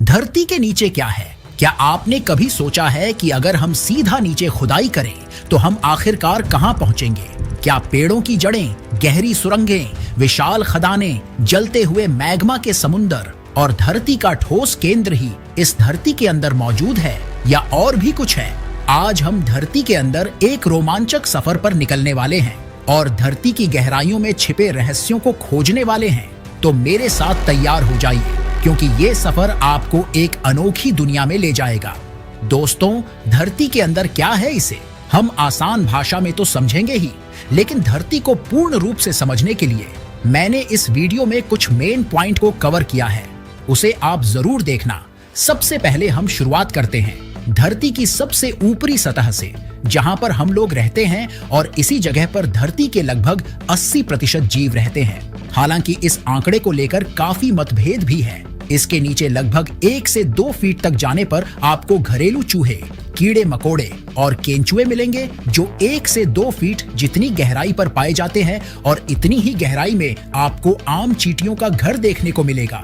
धरती के नीचे क्या है? क्या आपने कभी सोचा है कि अगर हम सीधा नीचे खुदाई करें तो हम आखिरकार कहां पहुंचेंगे? क्या पेड़ों की जड़ें, गहरी सुरंगें, विशाल खदानें, जलते हुए मैग्मा के समुंदर और धरती का ठोस केंद्र ही इस धरती के अंदर मौजूद है, या और भी कुछ है? आज हम धरती के अंदर एक रोमांचक सफर पर निकलने वाले हैं और धरती की गहराइयों में छिपे रहस्यों को खोजने वाले हैं। तो मेरे साथ तैयार हो जाइए, क्योंकि ये सफर आपको एक अनोखी दुनिया में ले जाएगा। दोस्तों, धरती के अंदर क्या है इसे हम आसान भाषा में तो समझेंगे ही, लेकिन धरती को पूर्ण रूप से समझने के लिए मैंने इस वीडियो में कुछ मेन पॉइंट को कवर किया है। उसे आप जरूर देखना। सबसे पहले हम शुरुआत करते हैं धरती की सबसे ऊपरी सतह से, जहां पर हम लोग रहते हैं, और इसी जगह पर धरती के लगभग 80% जीव रहते हैं। हालांकि इस आंकड़े को लेकर काफी मतभेद भी है। इसके नीचे लगभग 1 से 2 फीट तक जाने पर आपको घरेलू चूहे, कीड़े मकोड़े और केंचुए मिलेंगे, जो 1 से 2 फीट जितनी गहराई पर पाए जाते हैं, और इतनी ही गहराई में आपको आम चींटियों का घर देखने को मिलेगा।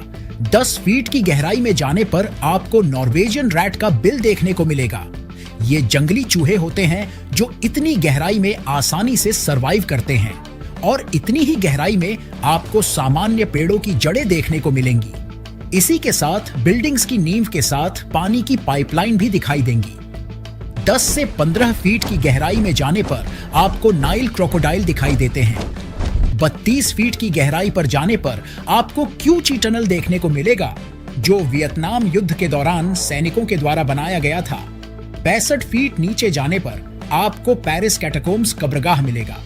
10 फीट की गहराई में जाने पर आपको नॉर्वेजियन रैट का बिल देखने को मिलेगा। ये जंगली चूहे होते हैं जो इतनी गहराई में आसानी से सरवाइव करते हैं, और इतनी ही गहराई में आपको सामान्य पेड़ों की जड़ें देखने को मिलेंगी। इसी के साथ बिल्डिंग्स की नींव के साथ पानी की पाइपलाइन भी दिखाई देंगी। 10 से 15 फीट की गहराई में जाने पर आपको नाइल क्रोकोडाइल दिखाई देते हैं। 32 फीट की गहराई पर जाने पर आपको क्यूची टनल देखने को मिलेगा, जो वियतनाम युद्ध के दौरान सैनिकों के द्वारा बनाया गया था। 65 फीट नीचे जाने पर आपको पेरिस कैटाकोम्स कब्रगाह मिलेगा,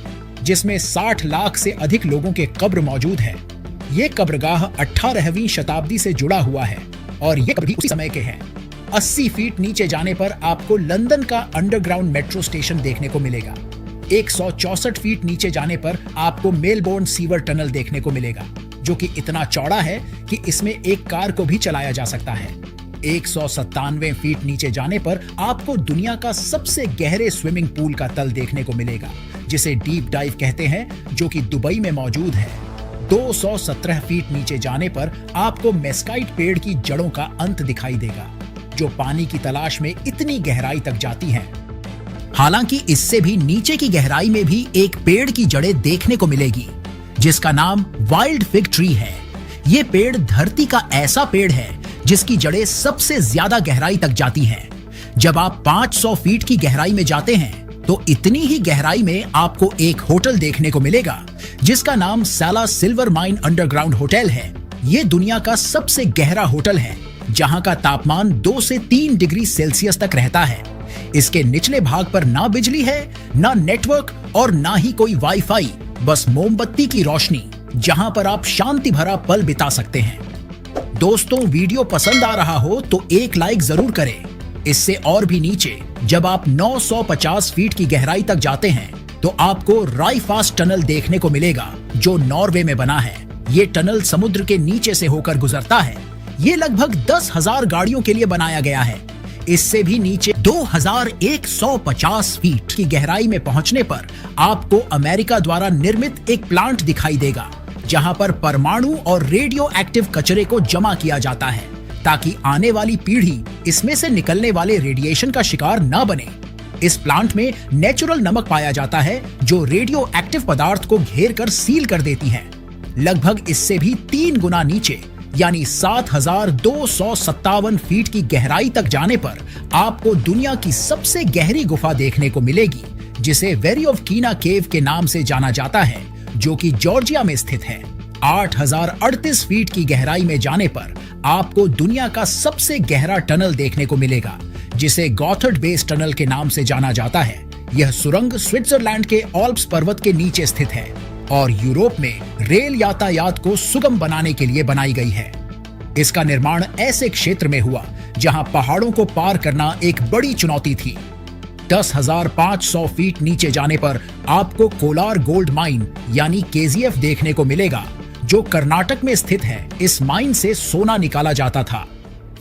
जिसमें 60 लाख से अधिक लोगों के कब्र मौजूद है। ये कब्रगाह 18वीं शताब्दी से जुड़ा हुआ है, और ये कब्र भी उसी समय के हैं। 80 फीट नीचे जाने पर आपको लंदन का अंडरग्राउंड मेट्रो स्टेशन देखने को मिलेगा। 164 फीट नीचे जाने पर आपको मेलबोर्न सीवर टनल देखने को मिलेगा, जो कि इतना चौड़ा है कि इसमें एक कार को भी चलाया जा सकता है। 197 फीट नीचे जाने पर आपको दुनिया का सबसे गहरे स्विमिंग पूल का तल देखने को मिलेगा, जिसे डीप डाइव कहते हैं, जो कि दुबई में मौजूद है। 217 फीट नीचे जाने पर आपको मेस्काइट पेड़ की जड़ों का अंत दिखाई देगा, जो पानी की तलाश में इतनी गहराई तक जाती हैं। हालांकि इससे भी नीचे की गहराई में भी एक पेड़ की जड़ें देखने को मिलेगी, जिसका नाम वाइल्ड फिग ट्री है। ये पेड़ धरती का ऐसा पेड़ है जिसकी जड़ें सबसे ज्यादा गहराई तक जाती हैं। जब आप 500 फीट की गहराई में जाते हैं तो इतनी ही गहराई में आपको एक होटल देखने को मिलेगा, जिसका नाम साला सिल्वर माइन अंडरग्राउंड होटल है। ये दुनिया का सबसे गहरा होटल है, जहां का तापमान 2 से 3 डिग्री सेल्सियस तक रहता है। इसके निचले भाग पर ना बिजली है, ना नेटवर्क, और ना ही कोई वाईफाई, बस मोमबत्ती की रोशनी, जहां पर आप शांति भरा पल बिता सकते हैं। दोस्तों, वीडियो पसंद आ रहा हो तो एक लाइक जरूर करें। इससे और भी नीचे जब आप 950 फीट की गहराई तक जाते हैं तो आपको राइफास्ट टनल देखने को मिलेगा, जो नॉर्वे में बना है। ये टनल समुद्र के नीचे से होकर गुजरता है। ये लगभग 10,000 गाड़ियों के लिए बनाया गया है। इससे भी नीचे 2150 फीट की गहराई में पहुंचने पर आपको अमेरिका द्वारा निर्मित एक प्लांट दिखाई देगा, जहां पर परमाणु और रेडियो एक्टिव कचरे को जमा किया जाता है, ताकि आने वाली पीढ़ी इसमें से निकलने वाले रेडिएशन का शिकार न बने। इस प्लांट में नेचुरल नमक पाया जाता है, जो रेडियो एक्टिव पदार्थ को घेर कर सील कर देती है। लगभग इससे भी 3 गुना नीचे, यानी 7257 फीट की गहराई तक जाने पर आपको दुनिया की सबसे गहरी गुफा देखने को मिलेगी, जिसे वेरी ऑफ कीना केव के नाम से जाना जाता है, जो कि जॉर्जिया में स्थित है। 8038 फीट की गहराई में जाने पर आपको दुनिया का सबसे गहरा टनल देखने को मिलेगा, जिसे गॉथर्ड बेस टनल के नाम से जाना जाता है। यह सुरंग स्विट्जरलैंड के ऑल्प्स पर्वत के नीचे स्थित है और यूरोप में रेल यातायात को सुगम बनाने के लिए बनाई गई है। इसका निर्माण ऐसे क्षेत्र में हुआ जहां पहाड़ों को पार करना एक बड़ी चुनौती थी। 10,500 फीट नीचे जाने पर आपको कोलार गोल्ड माइन यानी केजीएफ देखने को मिलेगा, जो कर्नाटक में स्थित है। इस माइन से सोना निकाला जाता था।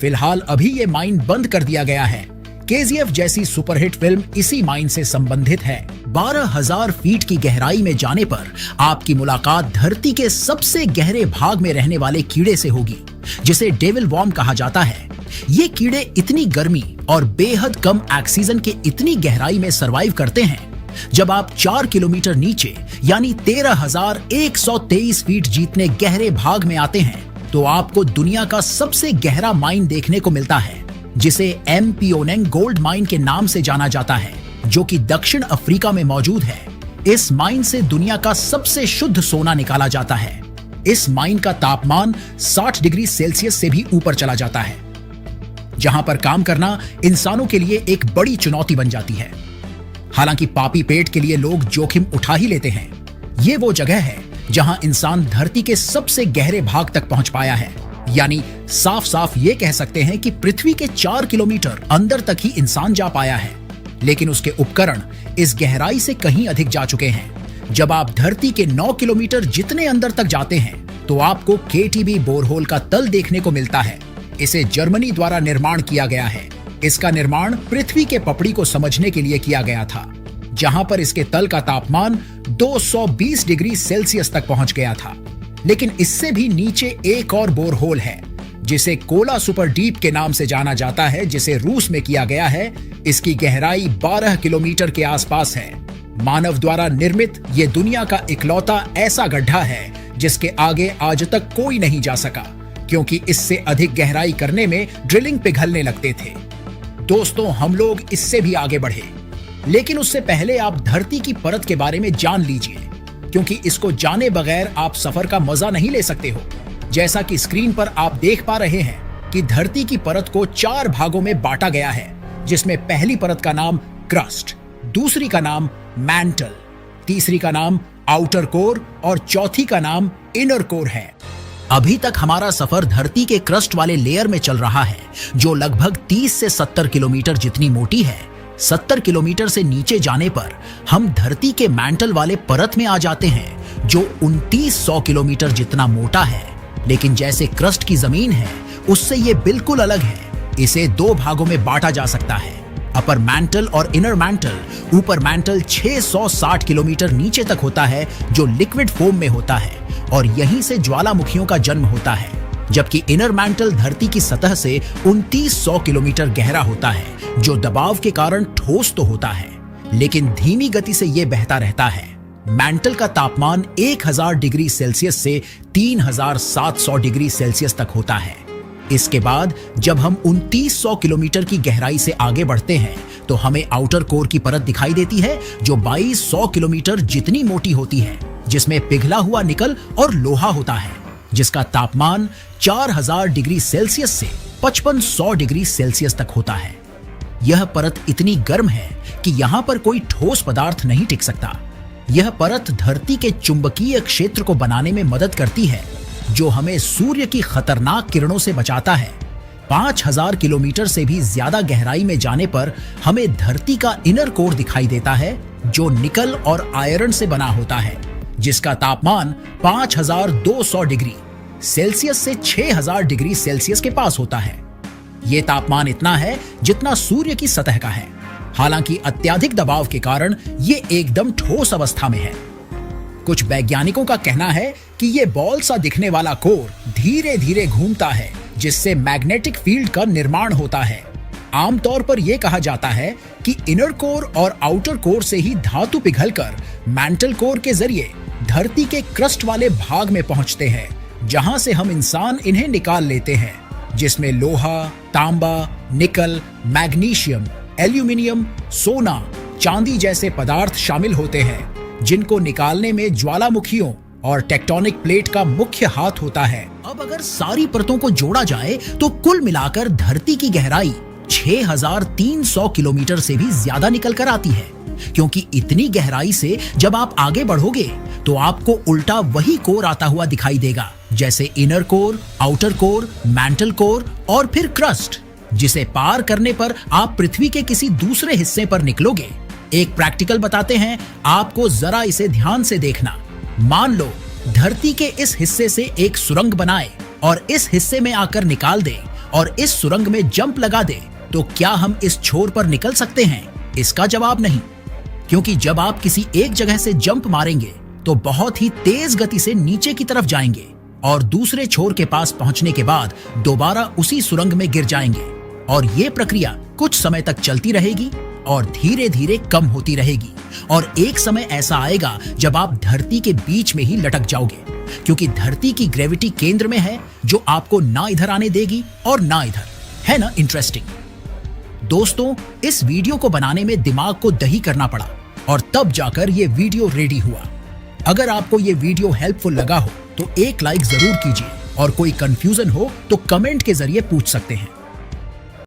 फिलहाल अभी ये माइन बंद कर दिया गया है। केजीएफ जैसी सुपरहिट फिल्म इसी माइन से संबंधित है। 12,000 फीट की गहराई में जाने पर आपकी मुलाकात धरती के सबसे गहरे भाग में रहने वाले कीड़े से होगी, जिसे डेविल वॉर्म कहा जाता है। ये कीड़े इतनी गर्मी और बेहद कम ऑक्सीजन के इतनी गहराई में सरवाइव करते हैं। जब आप 4 किलोमीटर नीचे यानी 13,123 फीट जितने गहरे भाग में आते हैं तो आपको दुनिया का सबसे गहरा माइन देखने को मिलता है, जिसे एमपियोनेंग गोल्ड माइन के नाम से जाना जाता है, जो कि दक्षिण अफ्रीका में मौजूद है। इस माइन से दुनिया का सबसे शुद्ध सोना निकाला जाता है। इस माइन का तापमान 60 डिग्री सेल्सियस से भी ऊपर चला जाता है, जहां पर काम करना इंसानों के लिए एक बड़ी चुनौती बन जाती है। हालांकि पापी पेट के लिए लोग जोखिम उठा ही लेते हैं। ये वो जगह है जहां इंसान धरती के सबसे गहरे भाग तक पहुंच पाया है, यानी साफ साफ ये कह सकते हैं कि पृथ्वी के 4 किलोमीटर अंदर तक ही इंसान जा पाया है। लेकिन उसके उपकरण इस गहराई से कहीं अधिक जा चुके हैं। जब आप धरती के 9 किलोमीटर जितने अंदर तक जाते हैं तो आपको केटीबी बोरहोल का तल देखने को मिलता है। इसे जर्मनी द्वारा निर्माण किया गया है। इसका निर्माण पृथ्वी के पपड़ी को समझने के लिए किया गया था, जहां पर इसके तल का तापमान 220 डिग्री सेल्सियस तक पहुंच गया था। लेकिन इससे भी नीचे एक और बोरहोल है, जिसे कोला सुपर डीप के नाम से जाना जाता है, जिसे रूस में किया गया है। इसकी गहराई 12 किलोमीटर के आसपास है। मानव द्वारा निर्मित ये दुनिया का इकलौता ऐसा गड्ढा है जिसके आगे आज तक कोई नहीं जा सका, क्योंकि इससे अधिक गहराई करने में ड्रिलिंग पिघलने लगते थे। दोस्तों, हम लोग इससे भी आगे बढ़े, लेकिन उससे पहले आप धरती की परत के बारे में जान लीजिए, क्योंकि इसको जाने बगैर आप सफर का मजा नहीं ले सकते हो। जैसा कि स्क्रीन पर आप देख पा रहे हैं कि धरती की परत को 4 भागों में बांटा गया है, जिसमें पहली परत का नाम क्रस्ट, दूसरी का नाम मैंटल, तीसरी का नाम आउटर कोर और चौथी का नाम इनर कोर है। अभी तक हमारा सफर धरती के क्रस्ट वाले लेयर में चल रहा है, जो लगभग 30 से 70 किलोमीटर जितनी मोटी है। 70 किलोमीटर से नीचे जाने पर हम धरती के मैंटल वाले परत में आ जाते हैं, जो 2900 किलोमीटर जितना मोटा है। लेकिन जैसे क्रस्ट की जमीन है, उससे ये बिल्कुल अलग है। इसे 2 भागों में बांटा जा सकता है, अपर मैंटल और इनर मैंटल। ऊपर मैंटल 660 किलोमीटर नीचे तक होता है, जो लिक्विड फोम में होता है, और यहीं से ज्वालामुखियों का जन्म होता है। जबकि इनर मैंटल धरती की सतह से 2900 किलोमीटर गहरा होता है, जो दबाव के कारण ठोस तो होता है, लेकिन धीमी गति से यह बहता रहता है। मैंटल का तापमान 1000 डिग्री सेल्सियस से 3700 डिग्री सेल्सियस तक होता है। इसके बाद जब हम 2900 किलोमीटर की गहराई से आगे बढ़ते हैं तो हमें आउटर कोर की परत दिखाई देती है, जो 2200 किलोमीटर जितनी मोटी होती है, जिसमें पिघला हुआ निकल और लोहा होता है, जिसका तापमान 4000 डिग्री सेल्सियस से 5500 डिग्री सेल्सियस तक होता है। यह परत इतनी गर्म है कि यहाँ पर कोई ठोस पदार्थ नहीं टिक सकता। यह परत धरती के चुंबकीय क्षेत्र को बनाने में मदद करती है, जो हमें सूर्य की खतरनाक किरणों से बचाता है। 5000 किलोमीटर से भी ज्यादा गहराई में जाने पर हमें धरती का इनर कोर दिखाई देता है, जो निकल और आयरन से बना होता है, जिसका तापमान 5200 डिग्री सेल्सियस से 6000 डिग्री सेल्सियस के पास होता है। यह तापमान इतना है जितना सूर्य की सतह का है। हालांकि अत्यधिक दबाव के कारण यह एकदम ठोस अवस्था में है। कुछ वैज्ञानिकों का कहना है कि यह बॉल सा दिखने वाला कोर धीरे धीरे घूमता है, जिससे मैग्नेटिक फील्ड का निर्माण होता है। आमतौर पर यह कहा जाता है कि इनर कोर और आउटर कोर से ही धातु पिघलकर मैंटल कोर के जरिए धरती के क्रस्ट वाले भाग में पहुंचते हैं, जहां से हम इंसान इन्हें निकाल लेते हैं, जिसमें लोहा, तांबा, निकल, मैग्नीशियम, एल्यूमिनियम, सोना, चांदी जैसे पदार्थ शामिल होते हैं, जिनको निकालने में ज्वालामुखियों और टेक्टोनिक प्लेट का मुख्य हाथ होता है। अब अगर सारी परतों को जोड़ा जाए तो कुल मिलाकर धरती की गहराई 6300 किलोमीटर से भी ज्यादा निकल कर आती है, क्योंकि इतनी गहराई से जब आप आगे बढ़ोगे तो आपको उल्टा वही कोर आता हुआ दिखाई देगा, जैसे inner core, outer core, mantle core और फिर क्रस्ट, जिसे पार करने पर आप पृथ्वी के किसी दूसरे हिस्से पर निकलोगे। एक प्रैक्टिकल बताते हैं, आपको जरा इसे ध्यान से देखना। मान लो धरती के इस हिस्से से एक सुरंग बनाए और इस हिस्से में आकर निकाल दे और इस सुरंग में जंप लगा दे, तो क्या हम इस छोर पर निकल सकते हैं? इसका जवाब नहीं, क्योंकि जब आप किसी एक जगह से जंप मारेंगे तो बहुत ही तेज गति से नीचे की तरफ जाएंगे और दूसरे छोर के पास पहुंचने के बाद दोबारा उसी सुरंग में गिर जाएंगे और ये प्रक्रिया कुछ समय तक चलती रहेगी और धीरे धीरे कम होती रहेगी और एक समय ऐसा आएगा जब आप धरती के बीच में ही लटक जाओगे, क्योंकि धरती की ग्रेविटी केंद्र में है जो आपको ना इधर आने देगी और ना इधर। है ना इंटरेस्टिंग? दोस्तों, इस वीडियो को बनाने में दिमाग को दही करना पड़ा और तब जाकर ये वीडियो रेडी हुआ। अगर आपको ये वीडियो हेल्पफुल लगा हो तो एक लाइक जरूर कीजिए और कोई कंफ्यूजन हो तो कमेंट के जरिए पूछ सकते हैं।